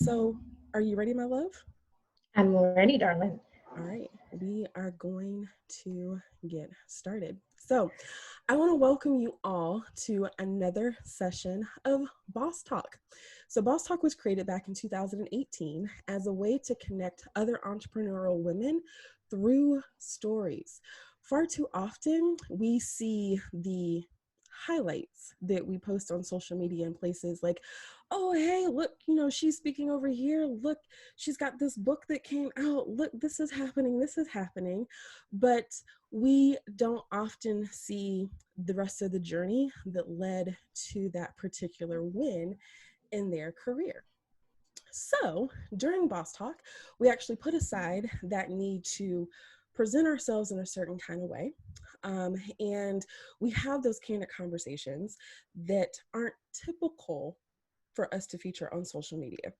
So, are you ready, my love? I'm ready, darling. All right, we are going to get started. So, I want to welcome you all to another session of Boss Talk. So, Boss Talk was created back in 2018 as a way to connect other entrepreneurial women through stories. Far too often, we see the highlights that we post on social media in places like, oh, hey, look, she's speaking over here. Look, she's got this book that came out. Look, this is happening. This is happening. But we don't often see the rest of the journey that led to that particular win in their career. So during Boss Talk, we actually put aside that need to present ourselves in a certain kind of way. And we have those candid conversations that aren't typical for us to feature on social media,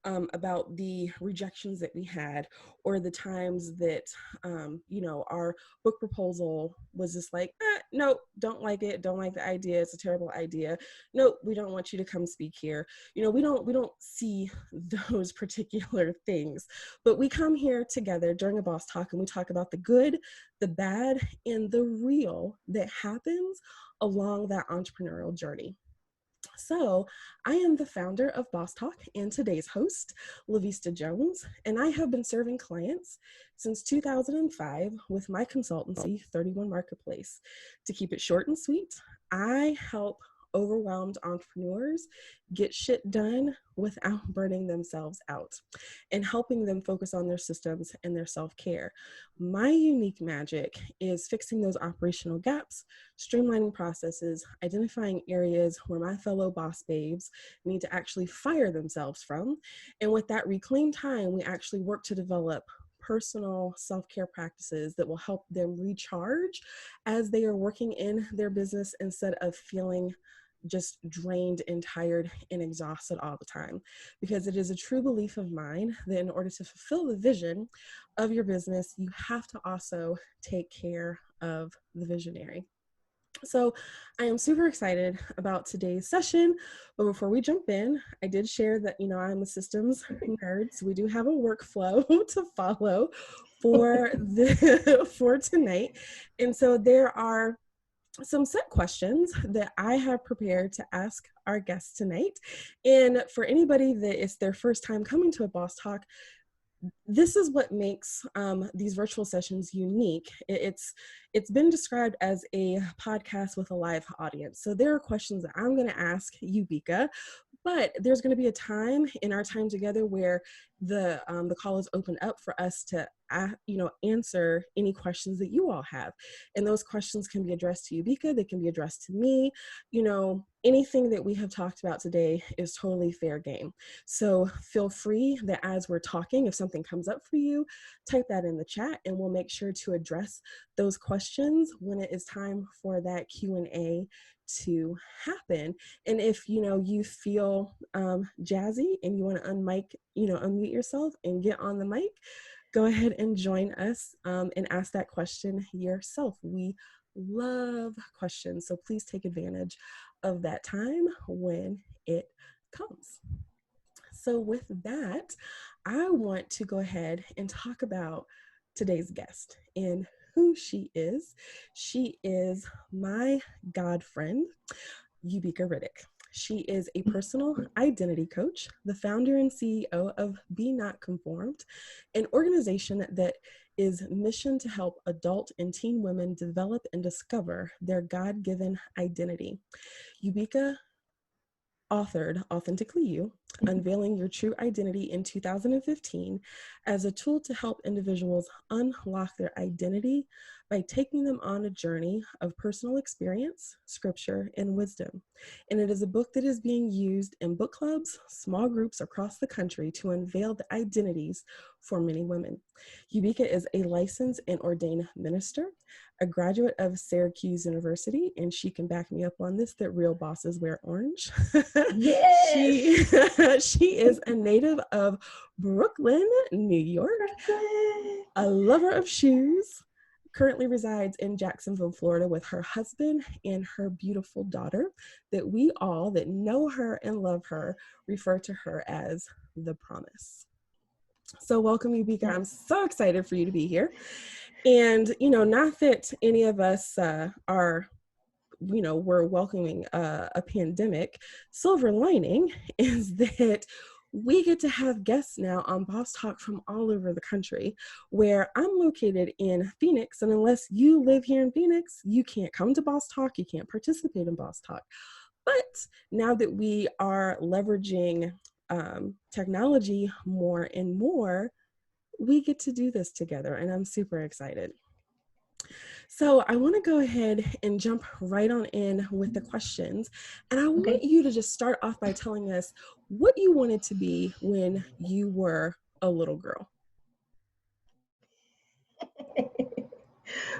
about the rejections that we had, or the times that our book proposal was just like, nope, don't like it, don't like the idea, it's a terrible idea, nope, we don't want you to come speak here. We don't see those particular things, but we come here together during a Boss Talk and we talk about the good, the bad, and the real that happens along that entrepreneurial journey. So, I am the founder of Boss Talk and today's host, Lavista Jones, and I have been serving clients since 2005 with my consultancy, 31 Marketplace. To keep it short and sweet, I help overwhelmed entrepreneurs get shit done without burning themselves out and helping them focus on their systems and their self-care. My unique magic is fixing those operational gaps, streamlining processes, identifying areas where my fellow boss babes need to actually fire themselves from. And with that reclaimed time, we actually work to develop personal self-care practices that will help them recharge as they are working in their business instead of feeling just drained and tired and exhausted all the time. Because it is a true belief of mine that in order to fulfill the vision of your business, you have to also take care of the visionary. So I am super excited about today's session, but before we jump in, I did share that, I'm a systems nerd, so we do have a workflow to follow for tonight. And so there are some set questions that I have prepared to ask our guests tonight. And for anybody that is their first time coming to a Boss Talk, this is what makes these virtual sessions unique. It's been described as a podcast with a live audience. So there are questions that I'm going to ask Yubeka, but there's going to be a time in our time together where the call is open up for us to answer any questions that you all have, and those questions can be addressed to Yubeka. They can be addressed to me. Anything that we have talked about today is totally fair game. So feel free that as we're talking, if something comes up for you, type that in the chat, and we'll make sure to address those questions when it is time for that Q&A to happen. And if you feel jazzy and you want to unmute yourself and get on the mic, go ahead and join us and ask that question yourself. We love questions, so please take advantage of that time when it comes. So with that, I want to go ahead and talk about today's guest and who she is. She is my god friend, Yubeka Riddick. She is a personal identity coach, the founder and CEO of bnotconformed, an organization that is mission to help adult and teen women develop and discover their God-given identity. Yubeka authored Authentically You, Unveiling Your True Identity in 2015 as a tool to help individuals unlock their identity by taking them on a journey of personal experience, scripture, and wisdom. And it is a book that is being used in book clubs, small groups across the country to unveil the identities for many women. Yubeka is a licensed and ordained minister, a graduate of Syracuse University, and she can back me up on this, that real bosses wear orange. Yes. She is a native of Brooklyn, New York, a lover of shoes, currently resides in Jacksonville, Florida with her husband and her beautiful daughter that we all that know her and love her refer to her as the Promise. So welcome, Yubeka. I'm so excited for you to be here. And, not that any of us are, we're welcoming a pandemic. Silver lining is that we get to have guests now on Boss Talk from all over the country, where I'm located in Phoenix. And unless you live here in Phoenix, you can't come to Boss Talk. You can't participate in Boss Talk. But now that we are leveraging technology more and more, we get to do this together. And I'm super excited. So I want to go ahead and jump right on in with the questions. And I want you to just start off by telling us what you wanted to be when you were a little girl.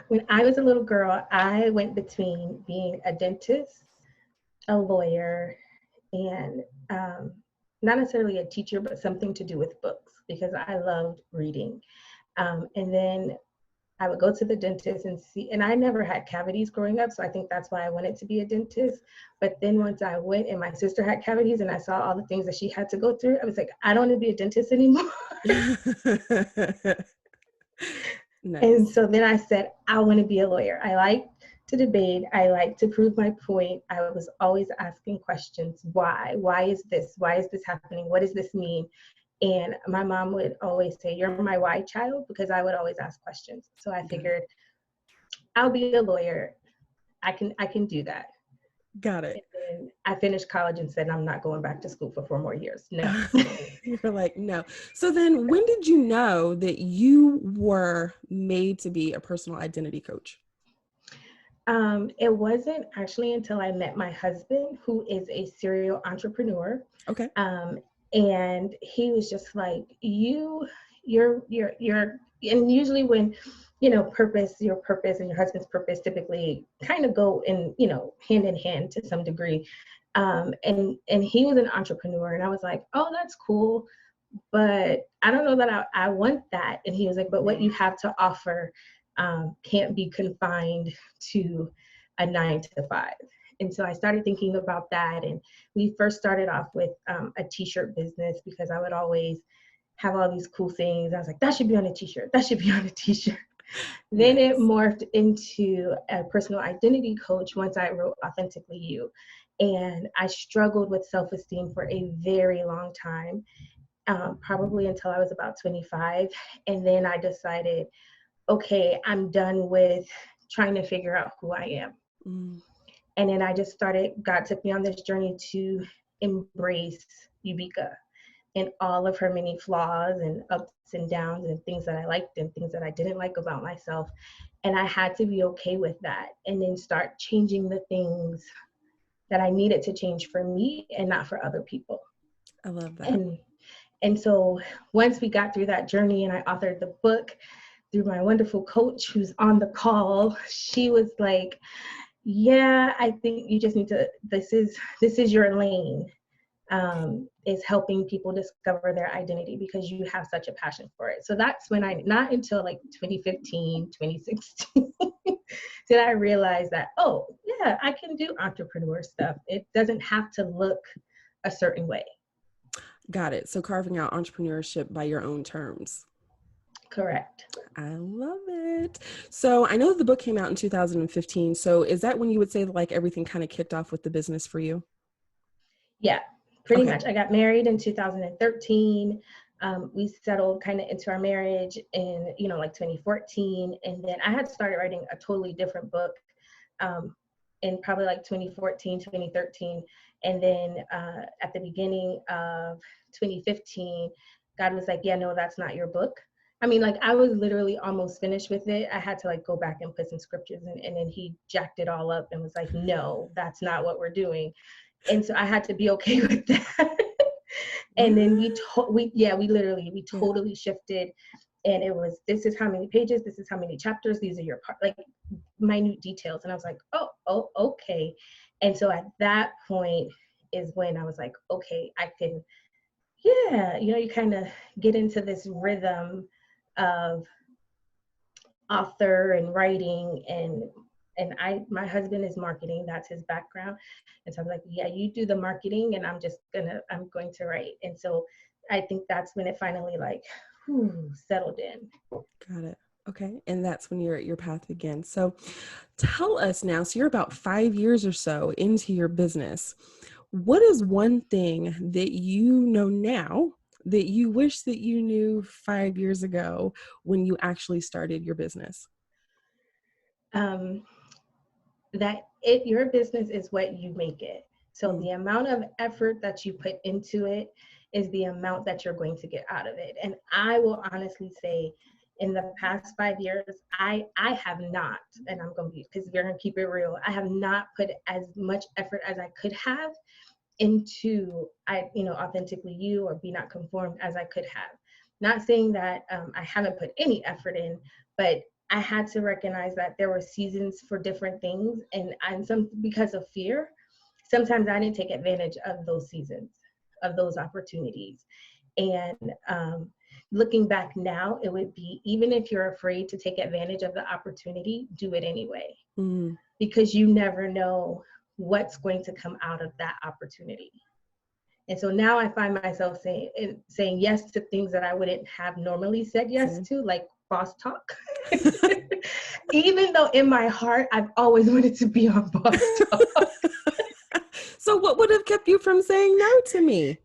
When I was a little girl, I went between being a dentist, a lawyer, and not necessarily a teacher, but something to do with books because I loved reading. And then I would go to the dentist and see, and I never had cavities growing up, so I think that's why I wanted to be a dentist. But then once I went and my sister had cavities and I saw all the things that she had to go through, I was like, I don't want to be a dentist anymore. Nice. And so then I said, I want to be a lawyer. I like to debate. I like to prove my point. I was always asking questions. Why? Why is this? Why is this happening? What does this mean? And my mom would always say, you're my why child, because I would always ask questions. So I figured I'll be a lawyer. I can do that. Got it. And then I finished college and said, I'm not going back to school for 4 more years. No. You're like, no. So then when did you know that you were made to be a personal identity coach? It wasn't actually until I met my husband, who is a serial entrepreneur. Okay. And he was just like, you're, and usually when, your purpose and your husband's purpose typically kind of go in, hand in hand to some degree. And he was an entrepreneur and I was like, oh, that's cool. But I don't know that I want that. And he was like, but what you have to offer can't be confined to a 9 to 5. And so I started thinking about that. And we first started off with a t-shirt business because I would always have all these cool things. I was like, that should be on a t-shirt. That should be on a t-shirt. Then it morphed into a personal identity coach once I wrote Authentically You. And I struggled with self-esteem for a very long time, probably until I was about 25. And then I decided, okay, I'm done with trying to figure out who I am. And then I just God took me on this journey to embrace Yubeka and all of her many flaws and ups and downs and things that I liked and things that I didn't like about myself. And I had to be okay with that and then start changing the things that I needed to change for me and not for other people. I love that. And so once we got through that journey and I authored the book through my wonderful coach who's on the call, she was like, yeah, I think you just need to, this is your lane, is helping people discover their identity because you have such a passion for it. So that's when not until like 2015, 2016, did I realize that, oh yeah, I can do entrepreneur stuff. It doesn't have to look a certain way. Got it. So carving out entrepreneurship by your own terms. Correct. I love it. So I know the book came out in 2015. So is that when you would say like everything kind of kicked off with the business for you? Yeah, pretty much. I got married in 2013. We settled kind of into our marriage in, like 2014. And then I had started writing a totally different book in probably like 2014, 2013. And then at the beginning of 2015, God was like, yeah, no, that's not your book. I mean, like I was literally almost finished with it. I had to like go back and put some scriptures in, and then he jacked it all up and was like, no, that's not what we're doing. And so I had to be okay with that. And then we totally shifted. And it was, this is how many pages, this is how many chapters, these are your like minute details. And I was like, oh, okay. And so at that point is when I was like, okay, I can, you kind of get into this rhythm of author and writing, and my husband is marketing, that's his background. And so I'm like, yeah, you do the marketing and I'm going to write. And so I think that's when it finally like settled in. Got it. Okay. And that's when your path began. So tell us now, so you're about 5 years or so into your business. What is one thing that you know now that you wish that you knew 5 years ago when you actually started your business? Um, that your business is what you make it. So Mm, the amount of effort that you put into it is the amount that you're going to get out of it. And I will honestly say, in the past 5 years, I have not, and I'm going to be, because we're going to keep it real, I have not put as much effort as I could have into authentically you or be not conformed as I could have. Not saying that I haven't put any effort in, but I had to recognize that there were seasons for different things, and some because of fear, sometimes I didn't take advantage of those seasons, of those opportunities. And looking back now, it would be, even if you're afraid to take advantage of the opportunity, do it anyway, mm, because you never know what's going to come out of that opportunity. And so now I find myself saying yes to things that I wouldn't have normally said yes said. to, like boss talk. Even though in my heart I've always wanted to be on boss talk. So what would have kept you from saying no to me?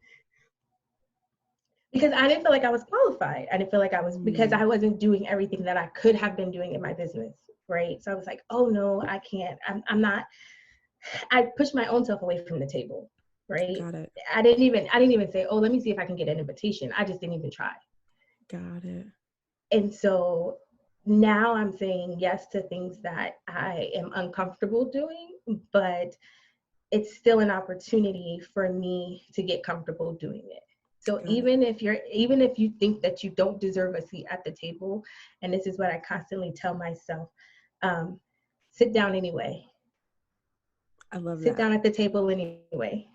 Because I didn't feel like I was qualified. I didn't feel like I was, because Mm, I wasn't doing everything that I could have been doing in my business. Right. So I was like, oh no, I can't. I'm not. I pushed my own self away from the table. Right. got it. I didn't even say, oh, let me see if I can get an invitation. I just didn't even try. Got it. And so now I'm saying yes to things that I am uncomfortable doing, but it's still an opportunity for me to get comfortable doing it. So Got it. even if you think that you don't deserve a seat at the table, and this is what I constantly tell myself, um, sit down anyway. I love Sit that. down at the table anyway.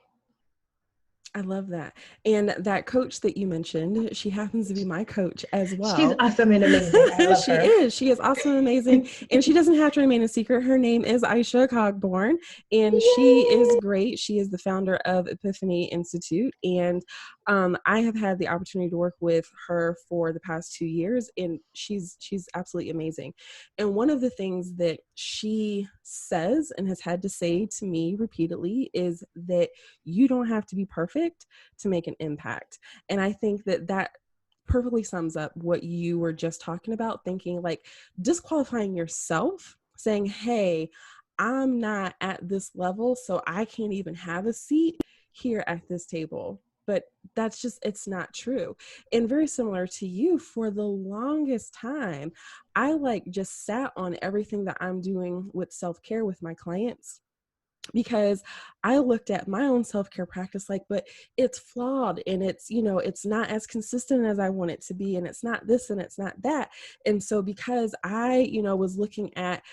I love that. And that coach that you mentioned, she happens to be my coach as She's well. awesome and amazing. I love She her. is. She is awesome and amazing. And she doesn't have to remain a secret. Her name is Aisha Cogborn, and she is Yay! great. She is the founder of Epiphany Institute. And I have had the opportunity to work with her for the past 2 years, and she's absolutely amazing. And one of the things that she says and has had to say to me repeatedly is that you don't have to be perfect to make an impact. And I think that that perfectly sums up what you were just talking about, thinking like disqualifying yourself, saying, hey, I'm not at this level, so I can't even have a seat here at this table. But that's just, it's not true. And very similar to you, for the longest time, I like just sat on everything that I'm doing with self care with my clients, because I looked at my own self-care practice like, but it's flawed, and it's, it's not as consistent as I want it to be, and it's not this and it's not that. And so because I, was looking at,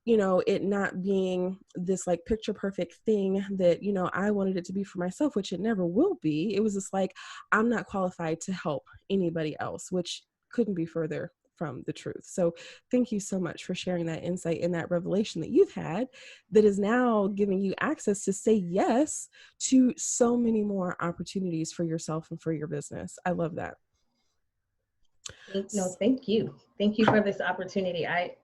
it not being this like picture perfect thing that, I wanted it to be for myself, which it never will be. It was just like, I'm not qualified to help anybody else, which couldn't be further from the truth. So thank you so much for sharing that insight and that revelation that you've had that is now giving you access to say yes to so many more opportunities for yourself and for your business. I love that. No, thank you. Thank you for this opportunity. I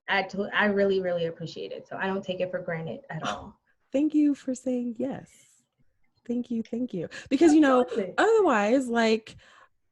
really, really appreciate it. So I don't take it for granted at Oh, all. thank you for saying yes. Thank you. Thank you. Because, Absolutely. otherwise, like,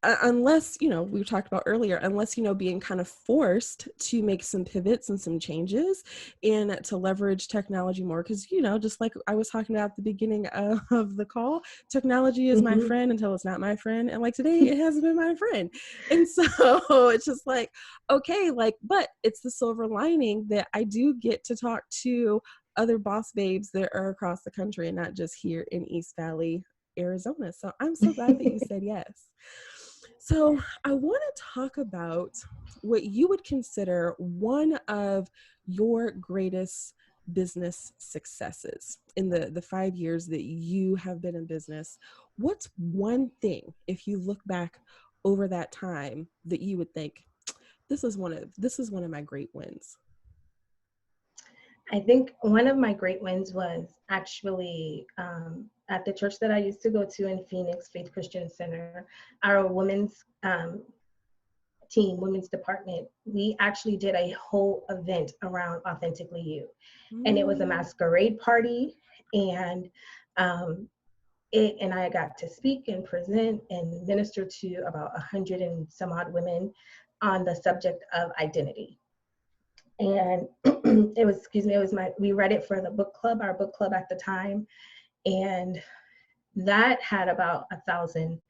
unless, we talked about earlier, unless, being kind of forced to make some pivots and some changes and to leverage technology more. Because, just like I was talking about at the beginning of the call, technology is my Mm-hmm. friend until it's not my friend. And like today, it hasn't been my friend. And so it's just like, okay, like, but it's the silver lining that I do get to talk to other boss babes that are across the country and not just here in East Valley, Arizona. So I'm so glad that you said yes. So I want to talk about what you would consider one of your greatest business successes in the 5 years that you have been in business. What's one thing, if you look back over that time, that you would think this is one of my great wins? I think one of my great wins was actually at the church that I used to go to in Phoenix, Faith Christian Center. Our women's team, women's department, we actually did a whole event around Authentically You. And it was a masquerade party. And and I got to speak and present and minister to about 100 and some odd women on the subject of identity. And we read it for the book club, our book club at the time. And that had about 1,000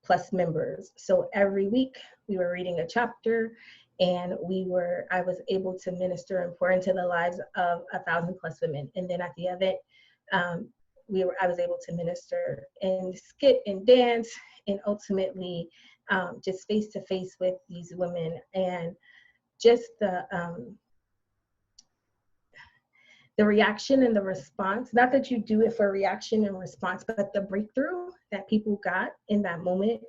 plus members. So every week we were reading a chapter, and I was able to minister and pour into the lives of 1,000 plus women. And then at the event, I was able to minister and skit and dance, and ultimately just face to face with these women. And just the reaction and the response, not that you do it for reaction and response, but the breakthrough that people got in that moment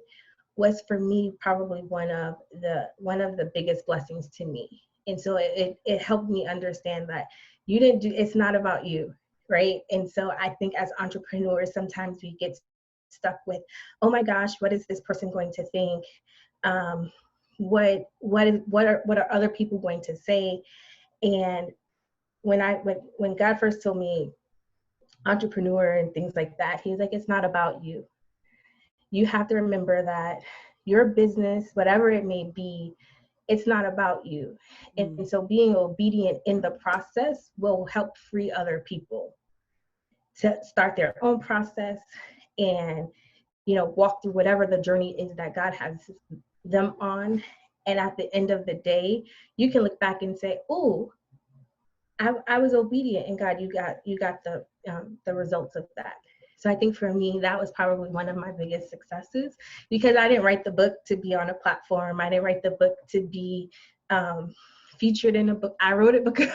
was, for me, probably one of the biggest blessings to me. And so it helped me understand that it's not about you, right? And so I think as entrepreneurs, sometimes we get stuck with, oh my gosh, what is this person going to think? What are other people going to say? And when God first told me entrepreneur and things like that, he was like, it's not about you. You have to remember that your business, whatever it may be, it's not about you. And so being obedient in the process will help free other people to start their own process and, walk through whatever the journey is that God has them on. And at the end of the day, you can look back and say, oh, I was obedient, and God, you got the results of that. So I think for me, that was probably one of my biggest successes, because I didn't write the book to be on a platform. I didn't write the book to be featured in a book. I wrote it because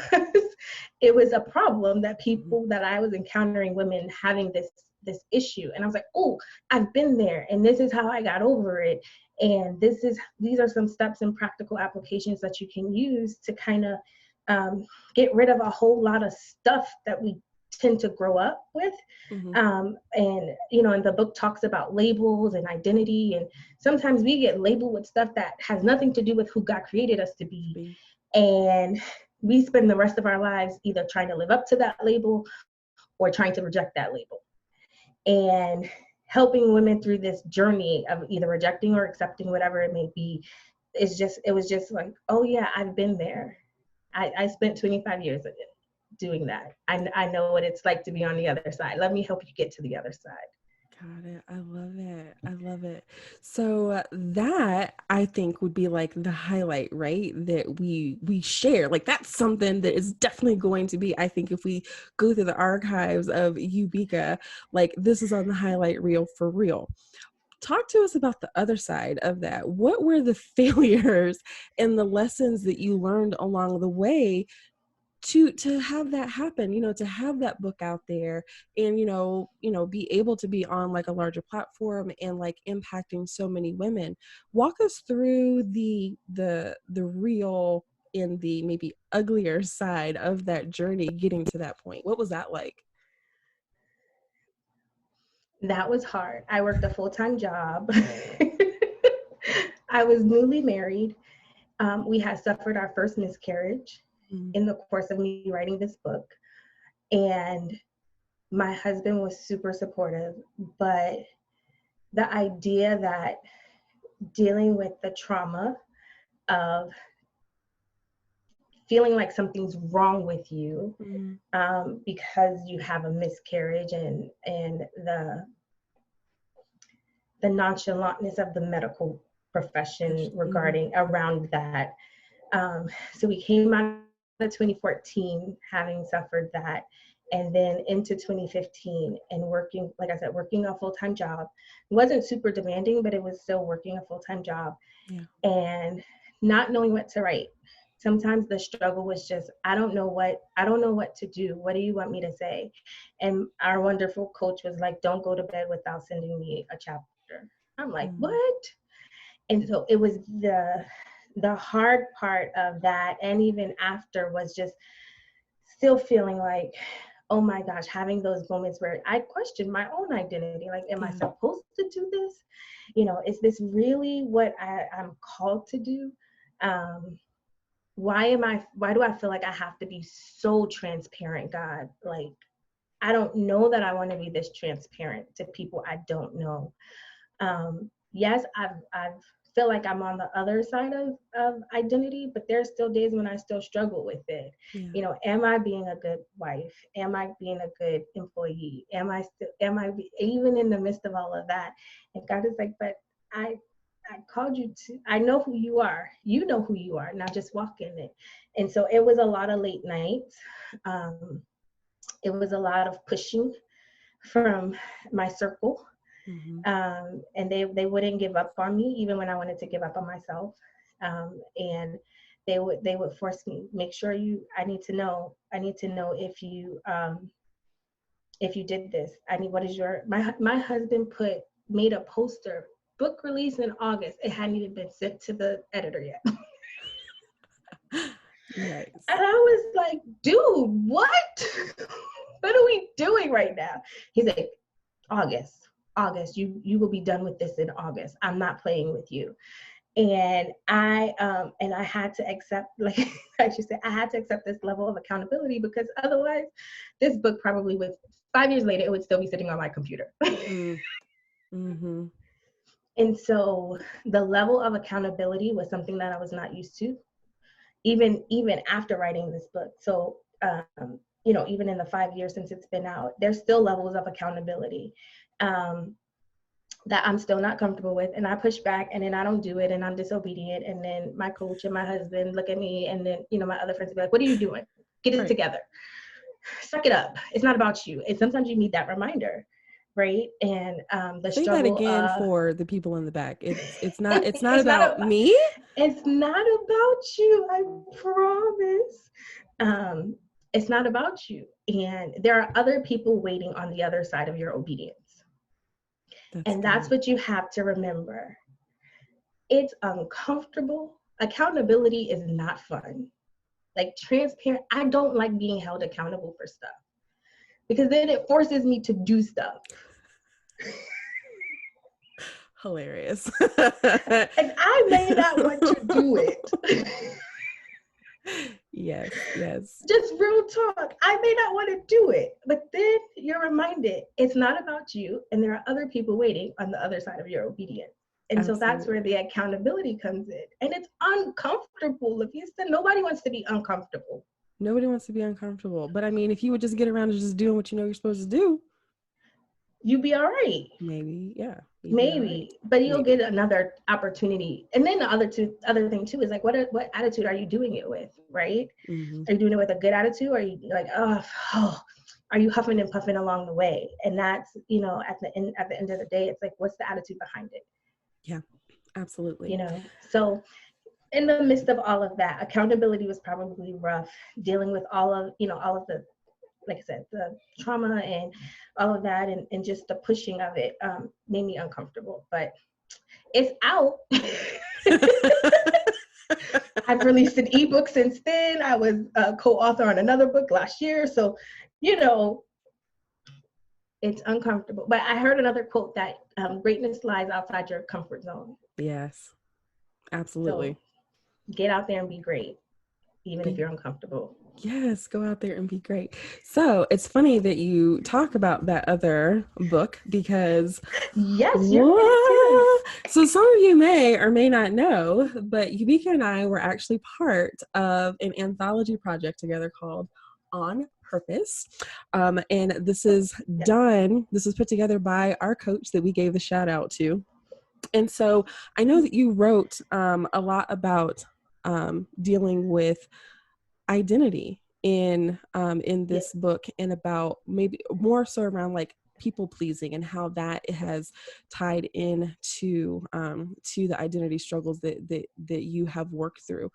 it was a problem that I was encountering, women having this issue. And I was like, oh, I've been there, and this is how I got over it. And these are some steps and practical applications that you can use to kind of get rid of a whole lot of stuff that we tend to grow up with. And the book talks about labels and identity, and sometimes we get labeled with stuff that has nothing to do with who God created us to be. And we spend the rest of our lives either trying to live up to that label or trying to reject that label. And helping women through this journey of either rejecting or accepting whatever it may be, it was just like, oh yeah, I've been there. I spent 25 years doing that. I know what it's like to be on the other side. Let me help you get to the other side. Got it. I love it. I love it. So that, I think, would be like the highlight, right? That we share. Like, that's something that is definitely going to be, I think, if we go through the archives of Yubeka, like, this is on the highlight reel for real. Talk to us about the other side of that. What were the failures and the lessons that you learned along the way to have that happen, to have that book out there, and be able to be on like a larger platform and like impacting so many women? Walk us through the real and the maybe uglier side of that journey getting to that point. What was that like? That was hard. I worked a full-time job. I was newly married. We had suffered our first miscarriage in the course of me writing this book. And my husband was super supportive, but the idea that dealing with the trauma of feeling like something's wrong with you because you have a miscarriage, and the nonchalantness of the medical profession around that. So we came out of 2014 having suffered that, and then into 2015 and working, like I said, working a full-time job. It wasn't super demanding, but it was still working a full-time job. Yeah. And not knowing what to write. Sometimes the struggle was just, I don't know what to do. What do you want me to say? And our wonderful coach was like, don't go to bed without sending me a chapter. I'm like, what? And so it was the hard part of that, and even after, was just still feeling like, oh my gosh, having those moments where I questioned my own identity. Like, am I supposed to do this? Is this really what I'm called to do? Why do I feel like I have to be so transparent, God? Like, I don't know that I want to be this transparent to people I don't know. Yes, I've feel like I'm on the other side of identity, but there's still days when I still struggle with it. Yeah. Am I being a good wife? Am I being a good employee? Even in the midst of all of that? And God is like, but I called you to, I know who you are. You know who you are. Now just walk in it. And so it was a lot of late nights. It was a lot of pushing from my circle. Mm-hmm. And they wouldn't give up on me even when I wanted to give up on myself. And they would force me, make sure I need to know if you did this. What is my husband made a poster, book release in August. It hadn't even been sent to the editor yet. Nice. And I was like, dude, what? What are we doing right now? He's like, August, you will be done with this in August. I'm not playing with you. And I had to accept, like I just said, I had to accept this level of accountability, because otherwise this book probably would, 5 years later, it would still be sitting on my computer. Mm-hmm. And so the level of accountability was something that I was not used to, even after writing this book. So even in the 5 years since it's been out, there's still levels of accountability that I'm still not comfortable with. And I push back, and then I don't do it, and I'm disobedient. And then my coach and my husband look at me, and then, my other friends will be like, what are you doing? Get it together. Suck it up. It's not about you. And sometimes you need that reminder, right? And the Say struggle that again for the people in the back. It's not about me. It's not about you. I promise. It's not about you. And there are other people waiting on the other side of your obedience. That's what you have to remember. It's uncomfortable. Accountability is not fun. Like, transparent. I don't like being held accountable for stuff, because then it forces me to do stuff. Hilarious. And I may not want to do it. Yes. Just real talk. I may not want to do it, but then you're reminded it's not about you, and there are other people waiting on the other side of your obedience. And Absolutely. So that's where the accountability comes in. And it's uncomfortable. If you said, nobody wants to be uncomfortable. Nobody wants to be uncomfortable. But I mean, if you would just get around to just doing what you know you're supposed to do, you'd be all right. Maybe, yeah. Maybe, but you'll get another opportunity. And then the other thing too is like, what attitude are you doing it with, right? Mm-hmm. Are you doing it with a good attitude? Or are you like, oh, are you huffing and puffing along the way? And that's, at the end of the day, it's like, what's the attitude behind it? Yeah, absolutely. So in the midst of all of that, accountability was probably rough, dealing with all of the, like I said, the trauma and all of that, and just the pushing of it made me uncomfortable. But it's out. I've released an ebook since then. I was a co-author on another book last year. So, it's uncomfortable. But I heard another quote that greatness lies outside your comfort zone. Yes, absolutely. So get out there and be great, even if you're uncomfortable. Yes, go out there and be great. So it's funny that you talk about that other book, because so some of you may or may not know, but Yubeka and I were actually part of an anthology project together called On Purpose. And this is put together by our coach that we gave the shout out to. And so I know that you wrote a lot about dealing with identity in this book, and about maybe more so around like people pleasing and how that has tied in to the identity struggles that you have worked through.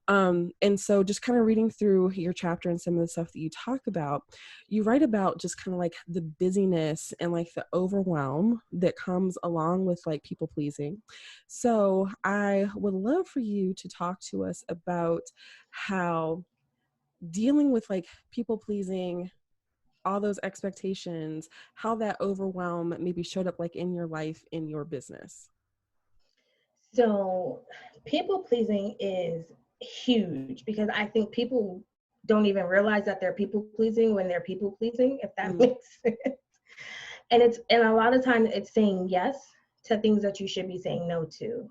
And so just kind of reading through your chapter and some of the stuff that you talk about, you write about just kind of like the busyness and like the overwhelm that comes along with like people pleasing. So I would love for you to talk to us about how dealing with like people pleasing, all those expectations, how that overwhelm maybe showed up like in your life, in your business. So people pleasing is huge because I think people don't even realize that they're people pleasing when they're people pleasing, if that Mm, makes sense. And a lot of times it's saying yes to things that you should be saying no to.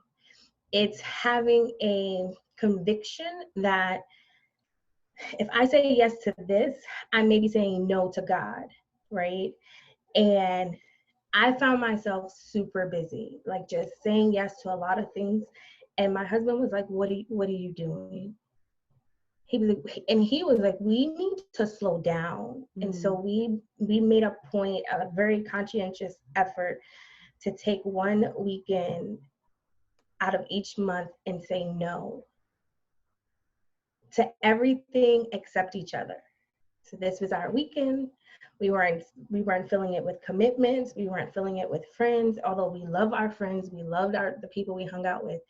It's having a conviction that if I say yes to this, I'm maybe saying no to God, right? And I found myself super busy, like just saying yes to a lot of things. And my husband was like, what are you doing? He was like, we need to slow down. And so mm, we made a point, a very conscientious effort to take one weekend out of each month and say no to everything except each other. So this was our weekend. We weren't filling it with commitments. We weren't filling it with friends, although we love our friends. We loved the people we hung out with,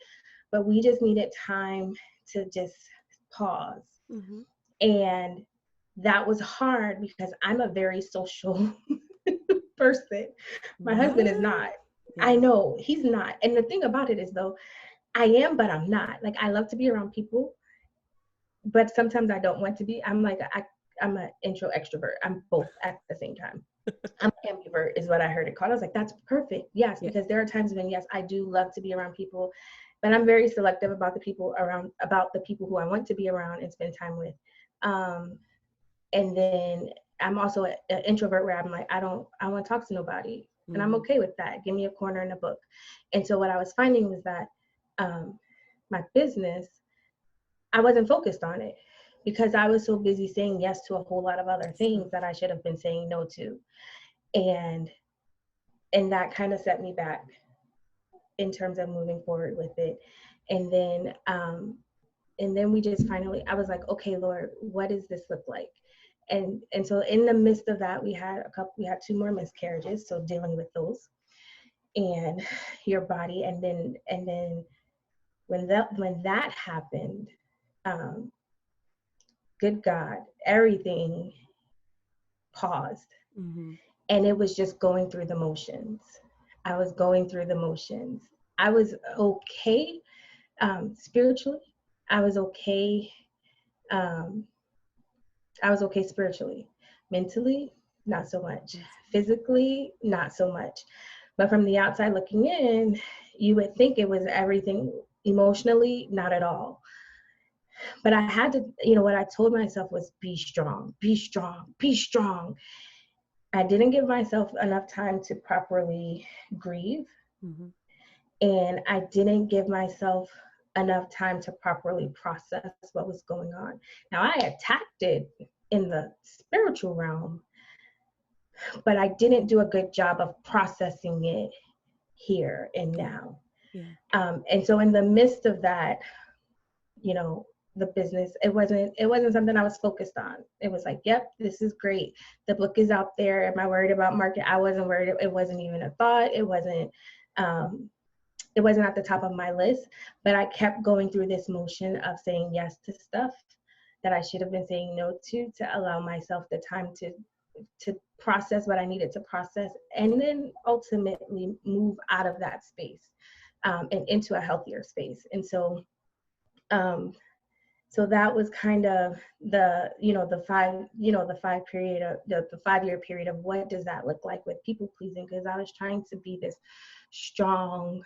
but we just needed time to just pause. mm-hmm. And that was hard because I'm a very social person. My husband is What? not. I Yeah. know he's not. And the thing about it is though, I am, but I'm not. Like I love to be around people, but sometimes I don't want to be. I'm an intro extrovert. I'm both at the same time. I'm an ambivert is what I heard it called. I was like, that's perfect. Yes, Yeah. because there are times when yes, I do love to be around people, but I'm very selective about the people who I want to be around and spend time with. Um, and then I'm also an introvert where I'm like, I want to talk to nobody, and I'm Mm-hmm. okay with that. Give me a corner in a book. And so what I was finding was that my business, I wasn't focused on it because I was so busy saying yes to a whole lot of other things that I should have been saying no to. And that kind of set me back in terms of moving forward with it. And then we just finally, I was like, okay, Lord, what does this look like? And so in the midst of that, we had 2 more miscarriages, so dealing with those and your body. And then when that happened, um, good God, everything paused. Mm-hmm. And it was just going through the motions. I was going through the motions. I was okay spiritually. I was okay. Um, I was okay spiritually. Mentally, not so much. Physically, not so much. But from the outside looking in, you would think it was everything. Emotionally, not at all. But I had to, what I told myself was be strong, be strong, be strong. I didn't give myself enough time to properly grieve, Mm-hmm. and I didn't give myself enough time to properly process what was going on. Now, I attacked it in the spiritual realm, but I didn't do a good job of processing it here and Yeah. now. Yeah. And so, in the midst of that, you know, the business, it wasn't something I was focused on. It was like, yep, this is great. The book is out there. Am I worried about market? I wasn't worried. It wasn't even a thought. Um, it wasn't at the top of my list, but I kept going through this motion of saying yes to stuff that I should have been saying no to allow myself the time to process what I needed to process, and then ultimately move out of that space and into a healthier space. And so um, so that was kind of the 5 year period of what does that look like with people pleasing, because I was trying to be this strong,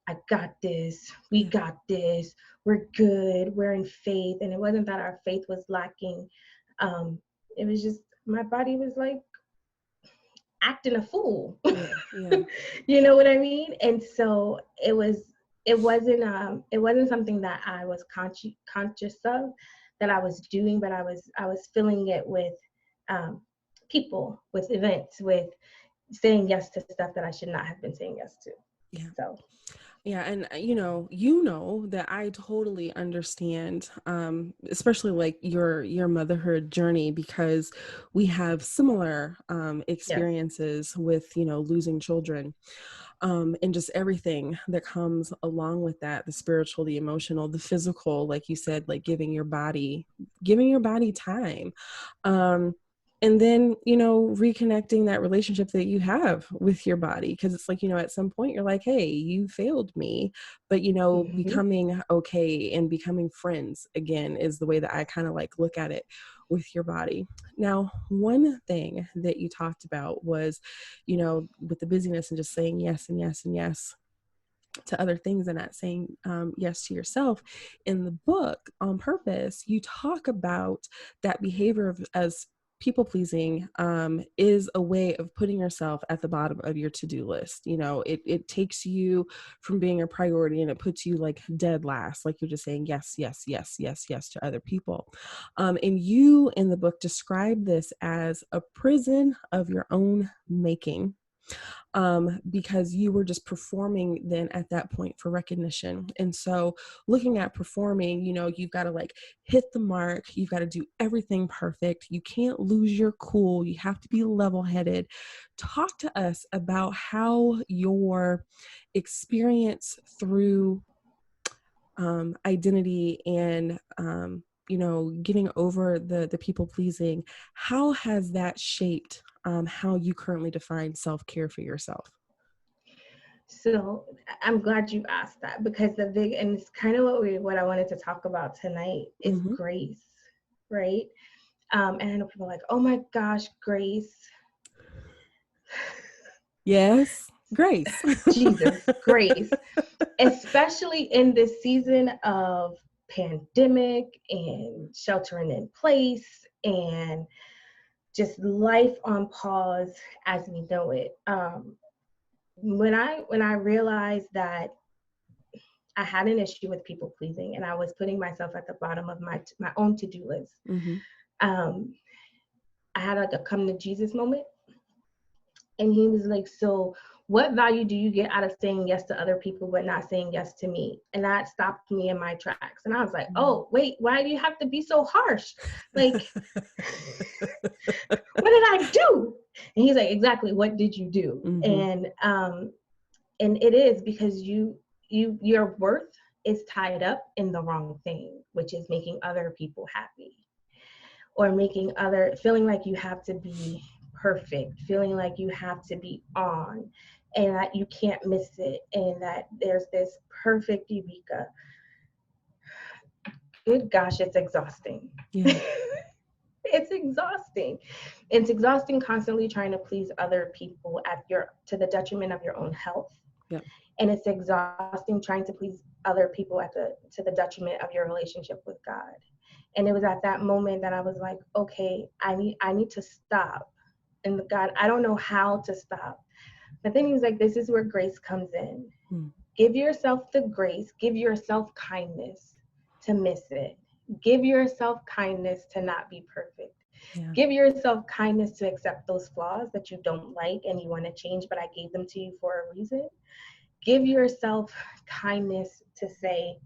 I got this, we Yeah. got this, we're good, we're in faith. And it wasn't that our faith was lacking. It was just my body was like acting a fool. Yeah. Yeah. You know what I mean? And so it wasn't something that I was conscious of that I was doing, but I was filling it with people, with events, with saying yes to stuff that I should not have been saying yes to. Yeah. So Yeah, and that I totally understand, especially like your motherhood journey, because we have similar yes. experiences with losing children, and just everything that comes along with that, the spiritual, the emotional, the physical, like you said, like giving your body time. And then, reconnecting that relationship that you have with your body. Because it's like, at some point you're like, hey, you failed me. But, Mm-hmm. becoming okay and becoming friends again is the way that I kind of like look at it with your body. Now, one thing that you talked about was, with the busyness and just saying yes and yes and yes to other things and not saying yes to yourself. In the book On Purpose, you talk about that behavior of as people pleasing is a way of putting yourself at the bottom of your to-do list. It takes you from being a priority and it puts you like dead last, like you're just saying yes, yes, yes, yes, yes to other people. And you in the book describe this as a prison of your own making, because you were just performing then at that point for recognition. And so looking at performing, you've got to like hit the mark, you've got to do everything perfect, you can't lose your cool, you have to be level-headed. Talk to us about how your experience through identity and getting over the people pleasing, how has that shaped how you currently define self-care for yourself? So I'm glad you asked that, because and it's kind of what I wanted to talk about tonight is Mm-hmm. grace, right? And I know people are like, oh my gosh, grace. Yes, grace. Jesus, grace, especially in this season of pandemic and sheltering in place and just life on pause as we know it. When I realized that I had an issue with people pleasing and I was putting myself at the bottom of my own to-do list, Mm-hmm. um, I had like a come to Jesus moment. And he was like, so what value do you get out of saying yes to other people but not saying yes to me? And that stopped me in my tracks. And I was like, oh, wait, why do you have to be so harsh? Like, what did I do? And he's like, exactly, what did you do? Mm-hmm. And it is because your worth is tied up in the wrong thing, which is making other people happy, or feeling like you have to be perfect, feeling like you have to be on, and that you can't miss it, and that there's this perfect Yubeka. Good gosh, it's exhausting. Yeah. It's exhausting. It's exhausting constantly trying to please other people to the detriment of your own health. Yeah. And it's exhausting trying to please other people to the detriment of your relationship with God. And it was at that moment that I was like, okay, I need to stop. And God, I don't know how to stop. But then he was like, this is where grace comes in. Mm. Give yourself the grace, give yourself kindness to miss it. Give yourself kindness to not be perfect. Yeah. Give yourself kindness to accept those flaws that you don't like and you want to change, but I gave them to you for a reason. Give yourself kindness to say,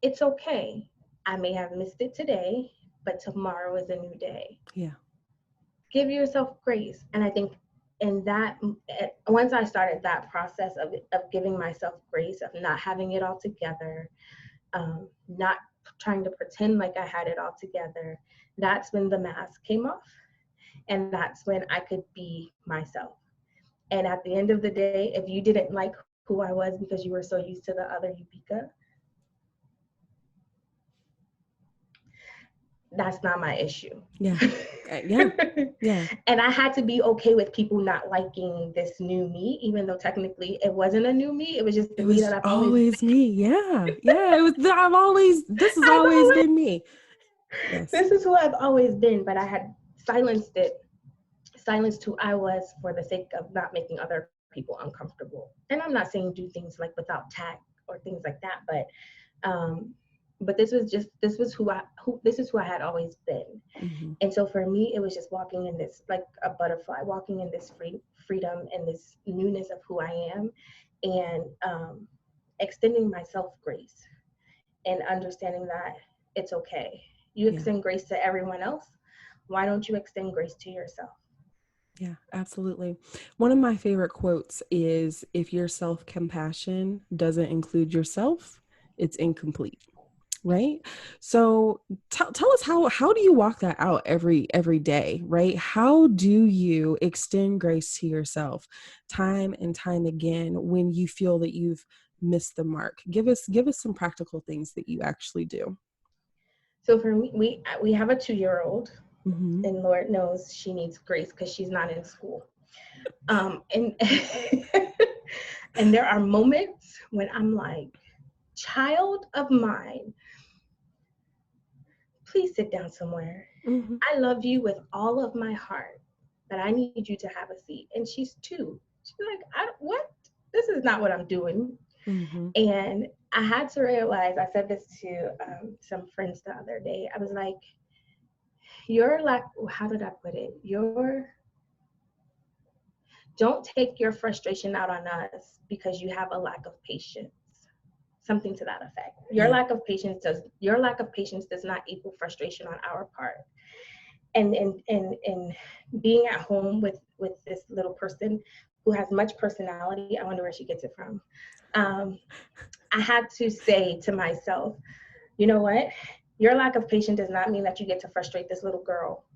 it's okay. I may have missed it today, but tomorrow is a new day. Yeah. Give yourself grace. And I think in that, once I started that process of giving myself grace, of not having it all together, not trying to pretend like I had it all together, that's when the mask came off. And that's when I could be myself. And at the end of the day, if you didn't like who I was because you were so used to the other Yubeka, that's not my issue. Yeah. Yeah. Yeah. And I had to be okay with people not liking this new me, even though technically it wasn't a new me. It was just the It me was that always me. Yeah. Yeah. This has I've always always, been me. Yes. this is who I've always been, but I had silenced who I was for the sake of not making other people uncomfortable. And I'm not saying do things like without tact or things like that, but but this is who I had always been. Mm-hmm. And so for me, it was just walking in this, like a butterfly, walking in this freedom and this newness of who I am, and extending myself grace and understanding that it's okay. You Yeah. extend grace to everyone else. Why don't you extend grace to yourself? Yeah, absolutely. One of my favorite quotes is, if your self-compassion doesn't include yourself, it's incomplete. Right. So tell us, how do you walk that out every day, right? How do you extend grace to yourself time and time again when you feel that you've missed the mark? Give us some practical things that you actually do. So for me, we have a 2-year-old, Mm-hmm. and Lord knows she needs grace because she's not in school. And and there are moments when I'm like, child of mine, please sit down somewhere. Mm-hmm. I love you with all of my heart, but I need you to have a seat. And she's 2. She's like, what? This is not what I'm doing. Mm-hmm. And I had to realize, I said this to some friends the other day. I was like, you're like, how did I put it? Don't take your frustration out on us because you have a lack of patience. Something to that effect. Yeah. Your lack of patience does not equal frustration on our part. And being at home with this little person who has much personality, I wonder where she gets it from. I had to say to myself, you know what? Your lack of patience does not mean that you get to frustrate this little girl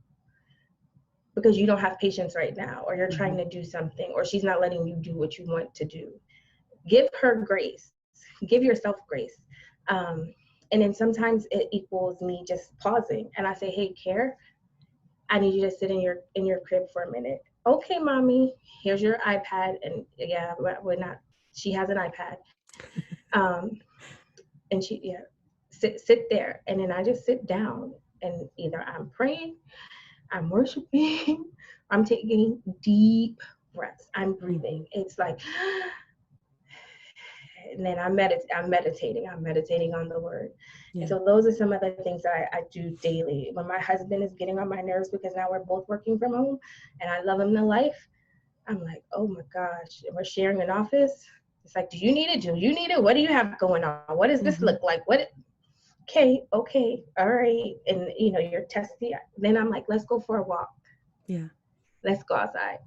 because you don't have patience right now, or you're Mm-hmm. trying to do something, or she's not letting you do what you want to do. Give her grace. Give yourself grace. Um, and then sometimes it equals me just pausing, and I say, hey, Care, I need you to sit in your crib for a minute. Okay, mommy, here's your iPad. And yeah, we're not, she has an iPad. Um, and sit there. And then I just sit down, and either I'm praying, I'm worshiping, I'm taking deep breaths, I'm Mm-hmm. breathing. It's like, and then I'm meditating on the word. And Yeah. so those are some of the things that I do daily. When my husband is getting on my nerves because now we're both working from home and I love him to life, I'm like, oh my gosh, and we're sharing an office. It's like, do you need it? Do you need it? What do you have going on? What does this Mm-hmm. look like? Okay, all right. And you're testy. Then I'm like, let's go for a walk. Yeah. Let's go outside.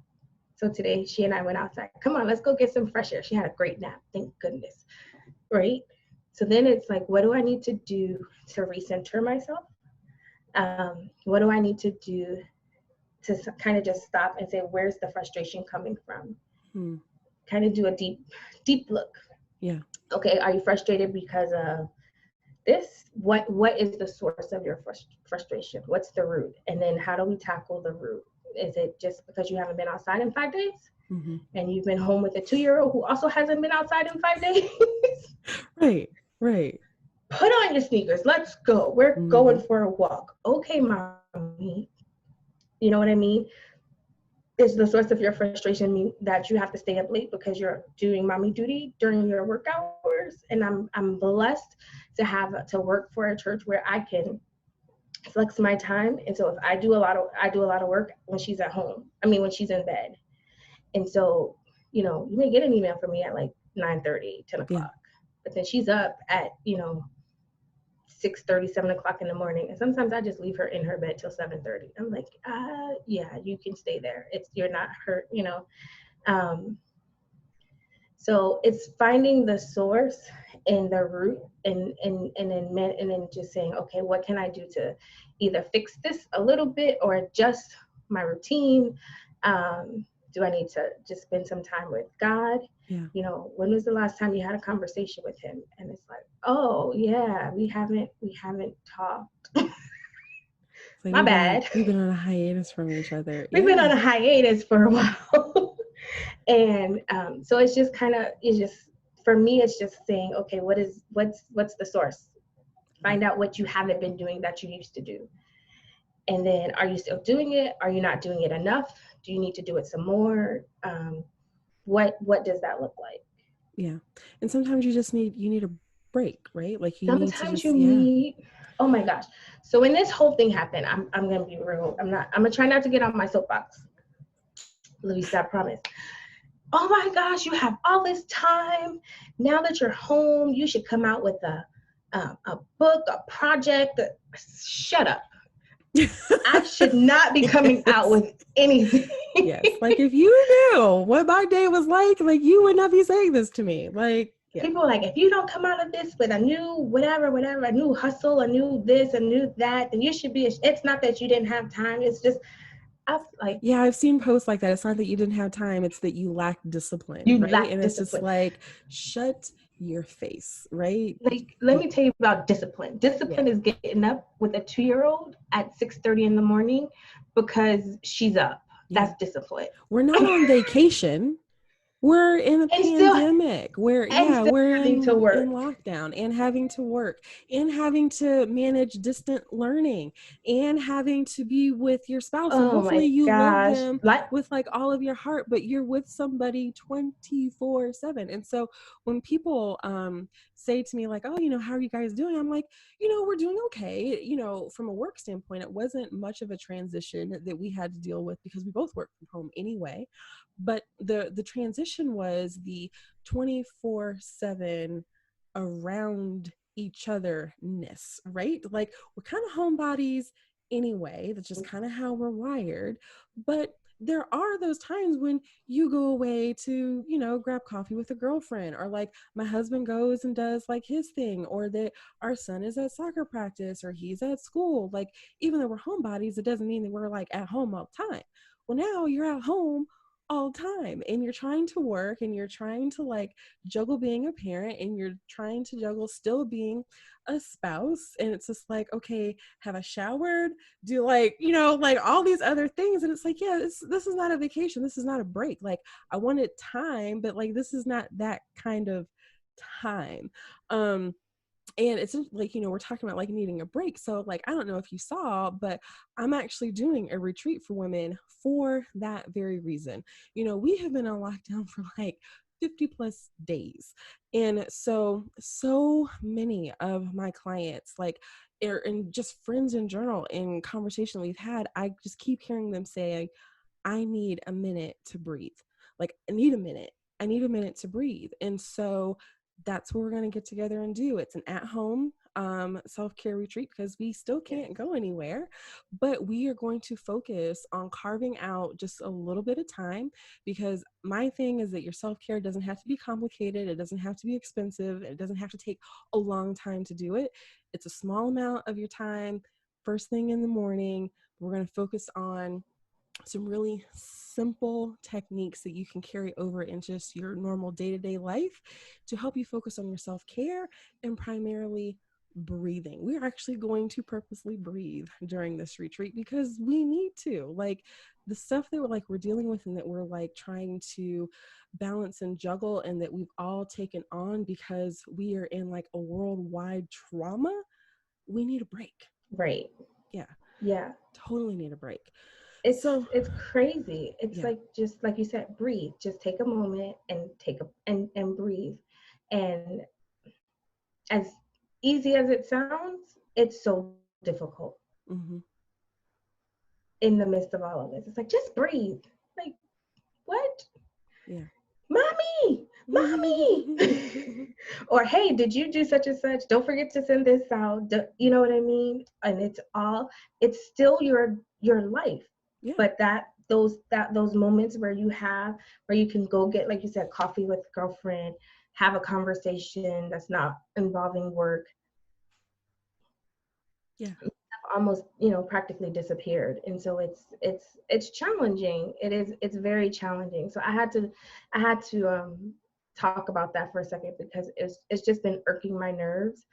So today she and I went outside. Come on, let's go get some fresh air. She had a great nap. Thank goodness. Right? So then it's like, what do I need to do to recenter myself? What do I need to do to kind of just stop and say, where's the frustration coming from? Mm. Kind of do a deep look. Yeah. Okay, are you frustrated because of this? What is the source of your frustration? What's the root? And then how do we tackle the root? Is it just because you haven't been outside in 5 days? Mm-hmm. And you've been home with a 2-year-old who also hasn't been outside in 5 days? Right. Right. Put on your sneakers. Let's go. We're Mm-hmm. going for a walk. Okay, mommy. You know what I mean? Is the source of your frustration mean that you have to stay up late because you're doing mommy duty during your work hours? And I'm blessed to work for a church where I can flex my time. And so if I do a lot of work when she's at home. I mean when she's in bed. And so, you may get an email from me at like 9:30, 10 Yeah. o'clock. But then she's up at, 6:30, 7 o'clock in the morning. And sometimes I just leave her in her bed till 7:30. I'm like, yeah, you can stay there. You're not hurt. Um, so it's finding the source and the root, and then just saying, okay, what can I do to either fix this a little bit or adjust my routine? Do I need to just spend some time with God? Yeah. When was the last time you had a conversation with him? And it's like, oh yeah, we haven't talked. It's like My bad. we've been on a hiatus from each other. We've been Yeah. on a hiatus for a while. And so it's just for me, it's just saying, okay, what's the source? Find out what you haven't been doing that you used to do. And then, are you still doing it? Are you not doing it enough? Do you need to do it some more? What does that look like? Yeah. And sometimes you need a break, right? Like you need to Sometimes just, you yeah. need, oh my gosh. So when this whole thing happened, I'm gonna be real. I'm gonna try not to get on my soapbox. At least I promise. Oh my gosh, you have all this time. Now that you're home, you should come out with a book, a project. Shut up. I should not be coming out Yes. with anything. Yes. Like if you knew what my day was like you would not be saying this to me. Like, yeah. People are like, if you don't come out of this with a new whatever, a new hustle, a new this, a new that, then you should be. It's not that you didn't have time. It's just, I like, Yeah, I've seen posts like that. It's not that you didn't have time, it's that you lack discipline, you right? lack And it's just discipline. like, shut your face, right? Like, let me tell you about discipline. Yeah. Discipline is getting up with a 2-year-old at 6:30 in the morning because she's up. Yeah. That's discipline. We're not on vacation. We're in a and still pandemic. and still We're having to in work. lockdown and having to work and having to manage distant learning and having to be with your spouse. And Oh hopefully my you love gosh. them Like, with like all of your heart, but you're with somebody 24/7. And so when people say to me like, "Oh, how are you guys doing?" I'm like, we're doing okay. From a work standpoint, it wasn't much of a transition that we had to deal with because we both work from home anyway, but the transition was the 24/7 around each otherness, right? Like we're kind of homebodies anyway. That's just kind of how we're wired. But there are those times when you go away to grab coffee with a girlfriend, or like my husband goes and does like his thing, or that our son is at soccer practice or he's at school. Like even though we're homebodies, it doesn't mean that we're like at home all the time. Well, now you're at home all the time and you're trying to work and you're trying to like juggle being a parent and you're trying to juggle still being a spouse. And it's just like, okay, have I showered? Do like like all these other things. And it's like, yeah, this is not a vacation, this is not a break. Like I wanted time, but like this is not that kind of time. And it's like, we're talking about like needing a break. So like, I don't know if you saw, but I'm actually doing a retreat for women for that very reason. We have been on lockdown for like 50 plus days. And so many of my clients, like, and just friends in general, in conversation we've had, I just keep hearing them say, I need a minute to breathe. Like, I need a minute. I need a minute to breathe. And so that's what we're going to get together and do. It's an at-home self-care retreat because we still can't go anywhere, but we are going to focus on carving out just a little bit of time, because my thing is that your self-care doesn't have to be complicated. It doesn't have to be expensive. It doesn't have to take a long time to do it. It's a small amount of your time. First thing in the morning, we're going to focus on some really simple techniques that you can carry over into just your normal day-to-day life to help you focus on your self-care and primarily breathing. We're actually going to purposely breathe during this retreat because we need to. Like the stuff that we're dealing with and that we're like trying to balance and juggle and that we've all taken on because we are in like a worldwide trauma, we need a break. right. Yeah, Yeah. totally need a break. It's So it's crazy. It's yeah. like, just like you said, breathe. Just take a moment and and breathe. And as easy as it sounds, it's so difficult Mm-hmm. in the midst of all of this. It's like, just breathe. Like, what? Yeah. Mommy, mommy. Or, hey, did you do such and such? Don't forget to send this out. You know what I mean? And it's still your life. Yeah. But those moments where you can go get, like you said, coffee with a girlfriend, have a conversation that's not involving work, Yeah. almost practically disappeared. And so it's challenging. It's very challenging. So I had to talk about that for a second, because it's just been irking my nerves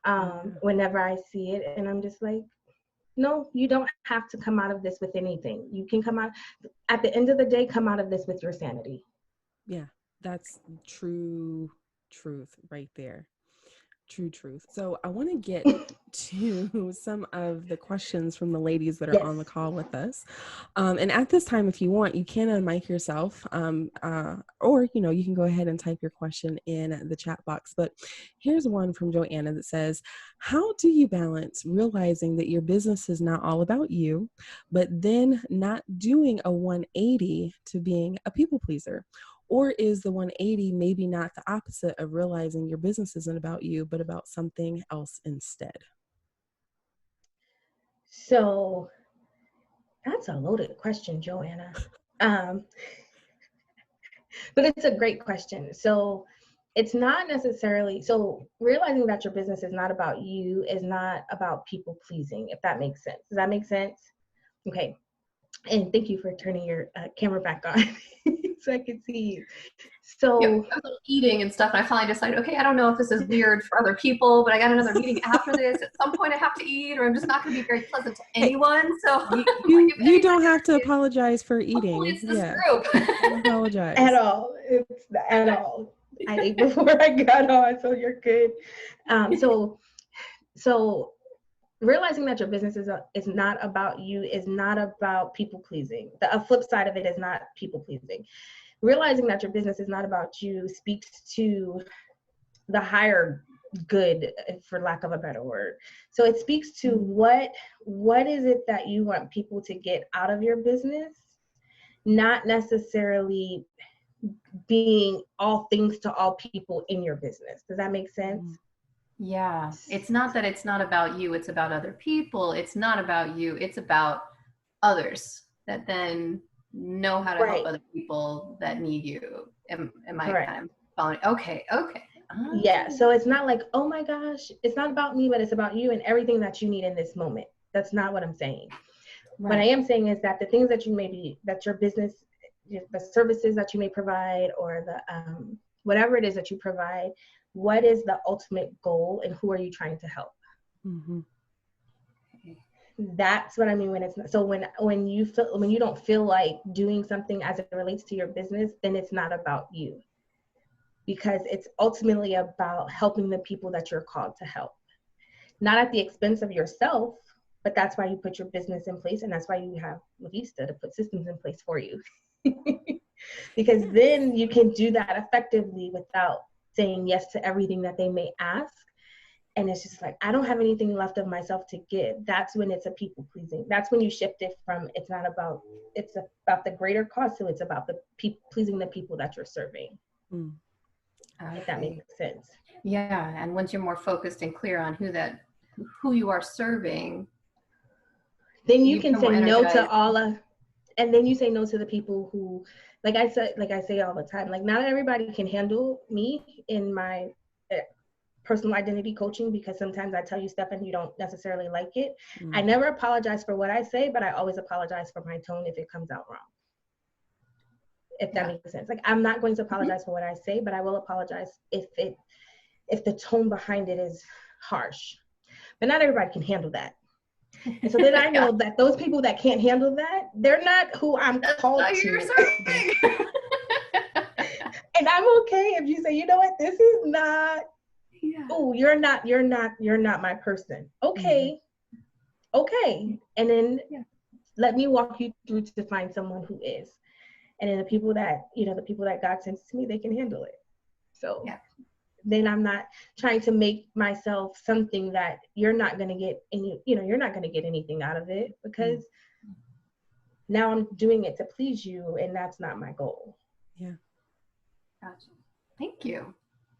Yeah. whenever I see it. And I'm just like, no, you don't have to come out of this with anything. You can come out at the end of the day, come out of this with your sanity. Yeah. That's true truth right there. True truth. So I want to get to some of the questions from the ladies that are on the Yes. call with us. And at this time, if you want, you can unmic yourself, or you can go ahead and type your question in the chat box. But here's one from Joanna that says, "How do you balance realizing that your business is not all about you, but then not doing a 180 to being a people pleaser?" Or is the 180 maybe not the opposite of realizing your business isn't about you, but about something else instead? So that's a loaded question, Joanna. Um, but it's a great question. So it's not necessarily, so realizing that your business is not about you is not about people pleasing, if that makes sense. Does that make sense? Okay. And thank you for turning your camera back on so I can see you. Yeah, So, I was eating and stuff, and I finally decided, okay, I don't know if this is weird for other people, but I got another meeting after this. At some point, I have to eat, or I'm just not going to be very pleasant to anyone. So, You don't have to apologize for hopefully, eating. it's this Yeah, group. don't apologize. at all. It's at all. I ate before I got on, so you're good. So realizing that your business is not about you, is not about people pleasing. The flip side of it is not people pleasing. Realizing that your business is not about you speaks to the higher good, for lack of a better word. So it speaks to what is it that you want people to get out of your business, not necessarily being all things to all people in your business. Does that make sense? Yeah, it's not that it's not about you, it's about other people. It's not about you, it's about others that then know how to help Right. other people that need you. Am I Correct. kind of following? Okay. Yeah. So it's not like, oh my gosh, it's not about me, but it's about you and everything that you need in this moment. That's not what I'm saying. Right. What I am saying is that the things that that your business, the services that you may provide, or the whatever it is that you provide, what is the ultimate goal and who are you trying to help? Mm-hmm. That's what I mean when it's not. So when you don't feel like doing something as it relates to your business, then it's not about you, because it's ultimately about helping the people that you're called to help, not at the expense of yourself. But that's why you put your business in place, and that's why you have Lavista to put systems in place for you. Because then you can do that effectively without saying yes to everything that they may ask. And it's just like, I don't have anything left of myself to give. That's when it's a people pleasing. That's when you shift it from, it's about the greater cause, so it's about the pleasing the people that you're serving. Okay. If that makes sense. Yeah, and once you're more focused and clear on who you are serving, then you can say no to and then you say no to the people who, like I say all the time, like not everybody can handle me in my personal identity coaching, because sometimes I tell you stuff and you don't necessarily like it. I never apologize for what I say, but I always apologize for my tone if it comes out wrong. If that makes sense. Like, I'm not going to apologize for what I say, but I will apologize if the tone behind it is harsh. But not everybody can handle that. And so then I know that those people that can't handle that, they're not who I'm called to. And I'm okay if you say, you know what, this is not, oh, you're not my person. Okay. Okay. And then let me walk you through to find someone who is. And then the people that God sends to me, they can handle it. So then I'm not trying to make myself something that you're not going to get you're not going to get anything out of it, because now I'm doing it to please you, and that's not my goal. Yeah. Gotcha. Thank you.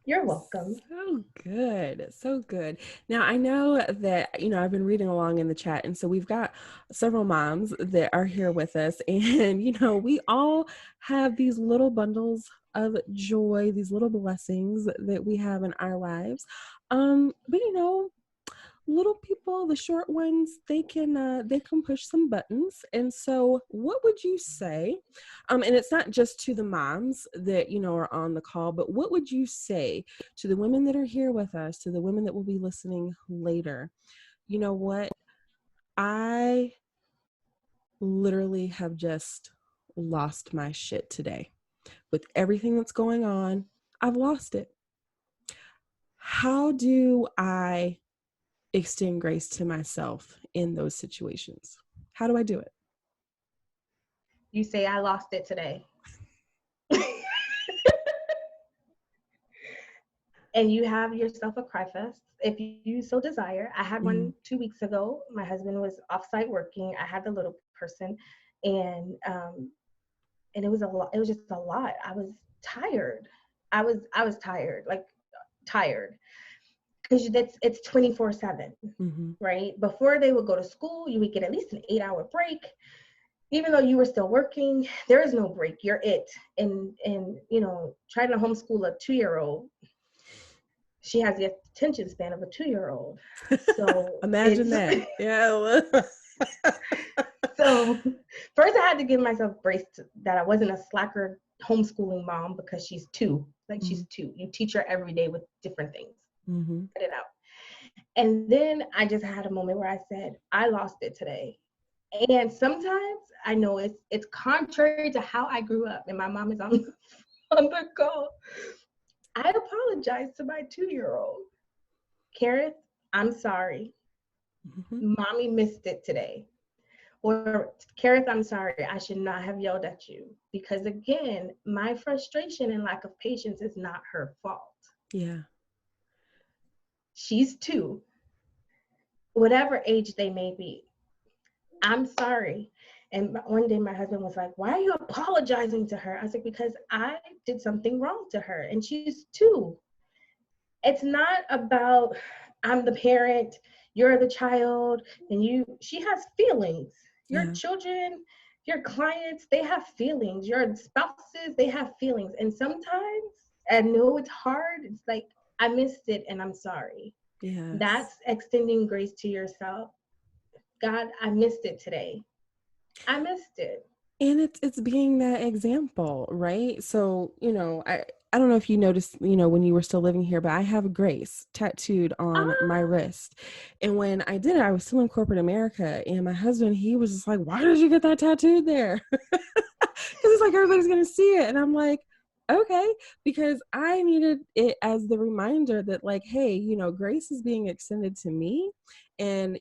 You're welcome. So good. So good. Now, I know that, I've been reading along in the chat, and so we've got several moms that are here with us, and, we all have these little bundles of joy, these little blessings that we have in our lives. But, little people, the short ones, they can push some buttons. And so what would you say, and it's not just to the moms that are on the call, but what would you say to the women that are here with us, to the women that will be listening later? You know what, I literally have just lost my shit today with everything that's going on. I've lost it. how do I extend grace to myself in those situations? How do I do it? You say, I lost it today. And you have yourself a cry fest if you so desire. I had one 2 weeks ago. My husband was offsite working. I had the little person, and it was a lot. It was just a lot. I was tired. I was tired, like tired, because it's 24/7, right? Before they would go to school, you would get at least an 8-hour break. Even though you were still working, there is no break. You're it. And trying to homeschool a 2-year-old, she has the attention span of a 2-year-old. So imagine that. Yeah. So first I had to give myself grace that I wasn't a slacker homeschooling mom, because she's 2. Like she's 2. You teach her every day with different things. Get it out. And then I just had a moment where I said, I lost it today. And sometimes I know it's contrary to how I grew up, and my mom is on the call. I apologize to my 2-year-old. Kareth, I'm sorry. Mommy missed it today. Or, Kareth, I'm sorry. I should not have yelled at you. Because again, my frustration and lack of patience is not her fault. Yeah. She's 2. Whatever age they may be. I'm sorry. And one day my husband was like, why are you apologizing to her? I was like, because I did something wrong to her, and she's 2. It's not about, I'm the parent, you're the child, and she has feelings. Your children, your clients, they have feelings. Your spouses, they have feelings. And sometimes, I know it's hard. It's like, I missed it and I'm sorry. Yes. That's extending grace to yourself. God, I missed it today. I missed it. And it's being that example, right? So, I don't know if you noticed, when you were still living here, but I have Grace tattooed on my wrist. And when I did it, I was still in corporate America, and my husband, he was just like, why did you get that tattooed there? Because it's like, everybody's going to see it. And I'm like, okay, because I needed it as the reminder that, like, hey, grace is being extended to me. And,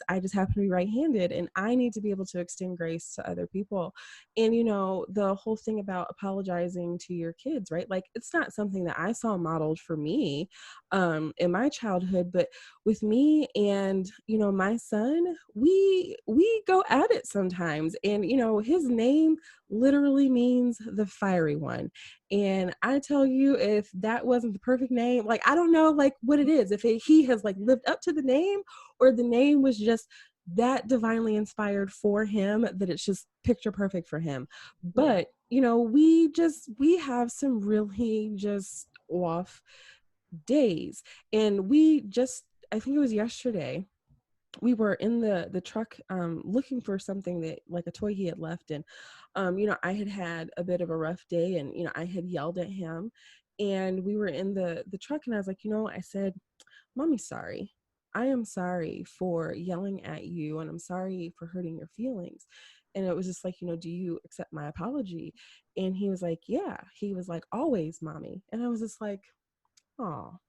I just happen to be right-handed, and I need to be able to extend grace to other people. And, the whole thing about apologizing to your kids, right? Like, it's not something that I saw modeled for me in my childhood, but with me and, my son, we go at it sometimes. And, his name literally means the fiery one. And I tell you, if that wasn't the perfect name, like, I don't know, like, what it is, if he has, like, lived up to the name, or the name was just that divinely inspired for him that it's just picture perfect for him. But, we have some really just off days. And I think it was yesterday, we were in the truck looking for something, that, like, a toy he had left. And I had a bit of a rough day, and I had yelled at him, and we were in the truck, and I was like, I said, Mommy's sorry. I am sorry for yelling at you, and I'm sorry for hurting your feelings. And it was just like, do you accept my apology? And he was like, yeah. He was like, always, Mommy. And I was just like, oh,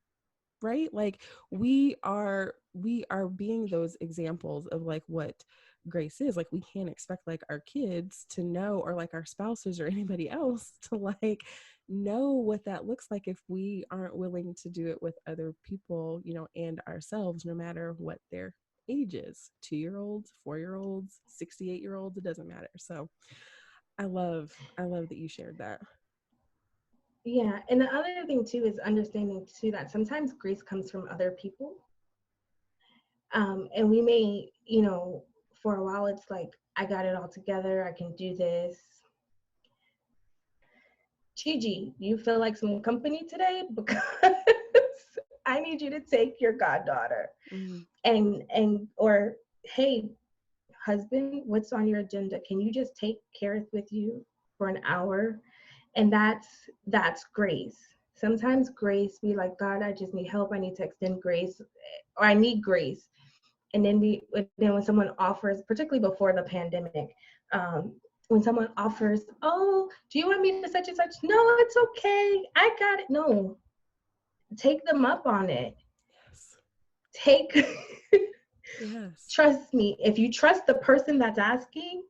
right? Like, we are being those examples of, like, what grace is. Like, we can't expect, like, our kids to know, or, like, our spouses or anybody else to, like, know what that looks like, if we aren't willing to do it with other people, and ourselves, no matter what their age is. 2-year-olds, 4-year-olds, 68-year-olds, it doesn't matter. So I love that you shared that. Yeah. And the other thing too is understanding too that sometimes grace comes from other people. And we may, for a while it's like, I got it all together, I can do this. Gigi, you feel like some company today? Because I need you to take your goddaughter. Or, hey, husband, what's on your agenda? Can you just take Kareth with you for an hour? And that's grace. Sometimes grace, be like, God, I just need help. I need to extend grace, or I need grace. And then when someone offers, particularly before the pandemic, when someone offers, oh, do you want me to such and such? No, it's okay. I got it. No, take them up on it. Yes. Take, Yes. trust me, if you trust the person that's asking,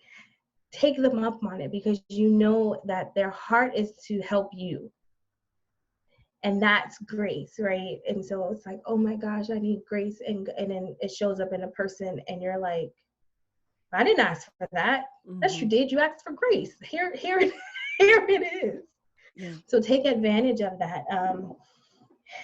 take them up on it, because you know that their heart is to help you. And that's grace, right? And so it's like, oh my gosh, I need grace. And then it shows up in a person and you're like, I didn't ask for that. Yes, you did. You asked for grace. Here it is. Yeah. So take advantage of that.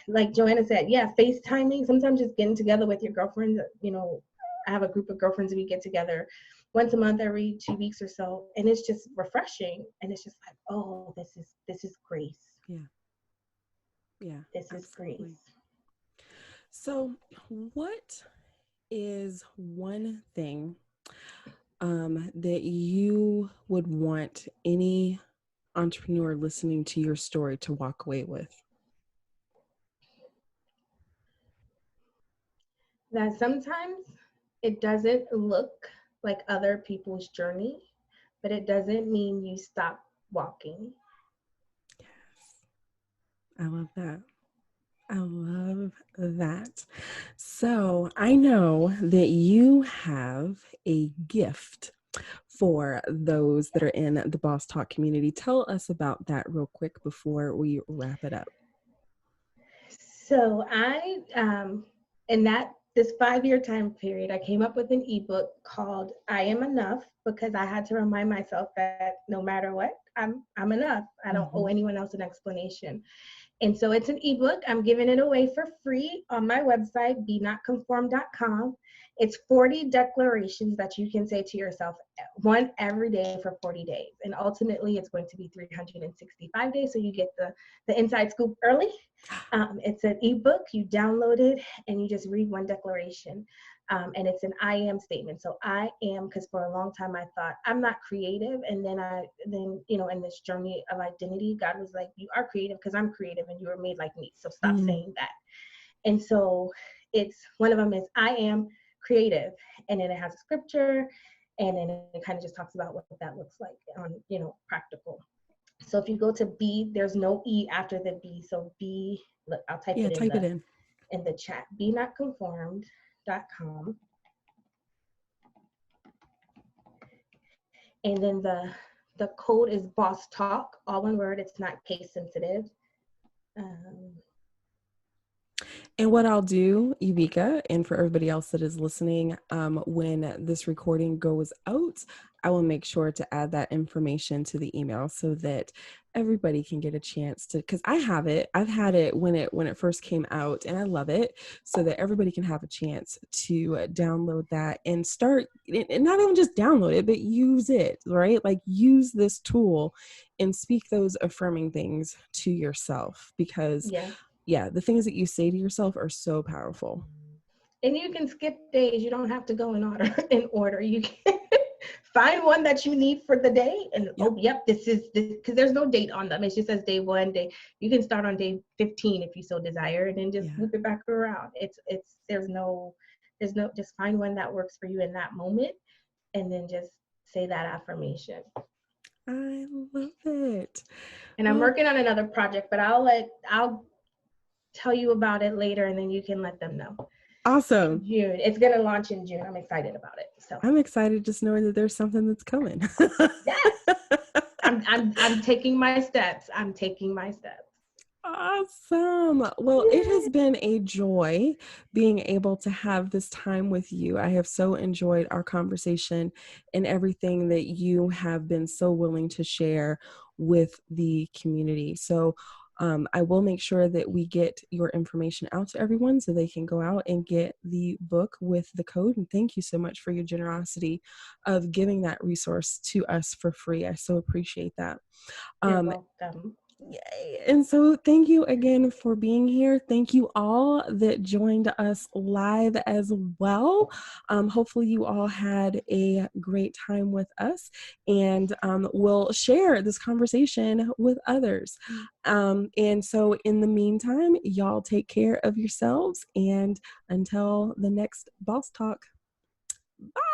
Like Joanna said, yeah, FaceTiming, sometimes just getting together with your girlfriends. You know, I have a group of girlfriends, we get together once a month, every 2 weeks or so. And it's just refreshing. And it's just like, oh, this is grace. Yeah. Yeah. This is Absolutely. grace. So what is one thing that you would want any entrepreneur listening to your story to walk away with? That sometimes it doesn't look like other people's journey, but it doesn't mean you stop walking. Yes. I love that. I love that. So I know that you have a gift for those that are in the Boss Talk community. Tell us about that real quick before we wrap it up. So I, in this 5-year time period, I came up with an ebook called "I Am Enough," because I had to remind myself that no matter what, I'm enough. I don't owe anyone else an explanation. And so it's an ebook. I'm giving it away for free on my website, bnotconformed.com. It's 40 declarations that you can say to yourself, one every day for 40 days. And ultimately, it's going to be 365 days. So you get the inside scoop early. It's an ebook. You download it and you just read one declaration. And it's an I am statement. So I am, because for a long time I thought I'm not creative. And then in this journey of identity, God was like, you are creative because I'm creative and you were made like me. So stop saying that. And so it's one of them is I am creative. And then it has a scripture. And then it kind of just talks about what that looks like on, practical. So if you go to B, there's no E after the B. So B, look, I'll type it in the chat, bnotconformed.com. And then the code is Boss Talk, all one word. It's not case sensitive. And what I'll do, Yubeka, and for everybody else that is listening, when this recording goes out, I will make sure to add that information to the email so that everybody can get a chance to, because I've had it when it first came out, and I love it, so that everybody can have a chance to download that and start, and not even just download it, but use it, right? Like use this tool and speak those affirming things to yourself, because the things that you say to yourself are so powerful. And you can skip days. You don't have to go in order. You can find one that you need for the day. And this is because there's no date on them. It just says day 1 day. You can start on day 15 if you so desire, and then just loop it back around. There's no, just find one that works for you in that moment, and then just say that affirmation. I love it. And I'm working on another project, but I'll tell you about it later, and then you can let them know. Awesome. June. It's gonna launch in June. I'm excited about it. So I'm excited just knowing that there's something that's coming. Yes. I'm taking my steps. Awesome. Well, it has been a joy being able to have this time with you. I have so enjoyed our conversation and everything that you have been so willing to share with the community. So I will make sure that we get your information out to everyone so they can go out and get the book with the code. And thank you so much for your generosity of giving that resource to us for free. I so appreciate that. You're welcome. Yay. And so thank you again for being here. Thank you all that joined us live as well. Hopefully you all had a great time with us, and we'll share this conversation with others. And so in the meantime, y'all take care of yourselves, and until the next Boss Talk, bye.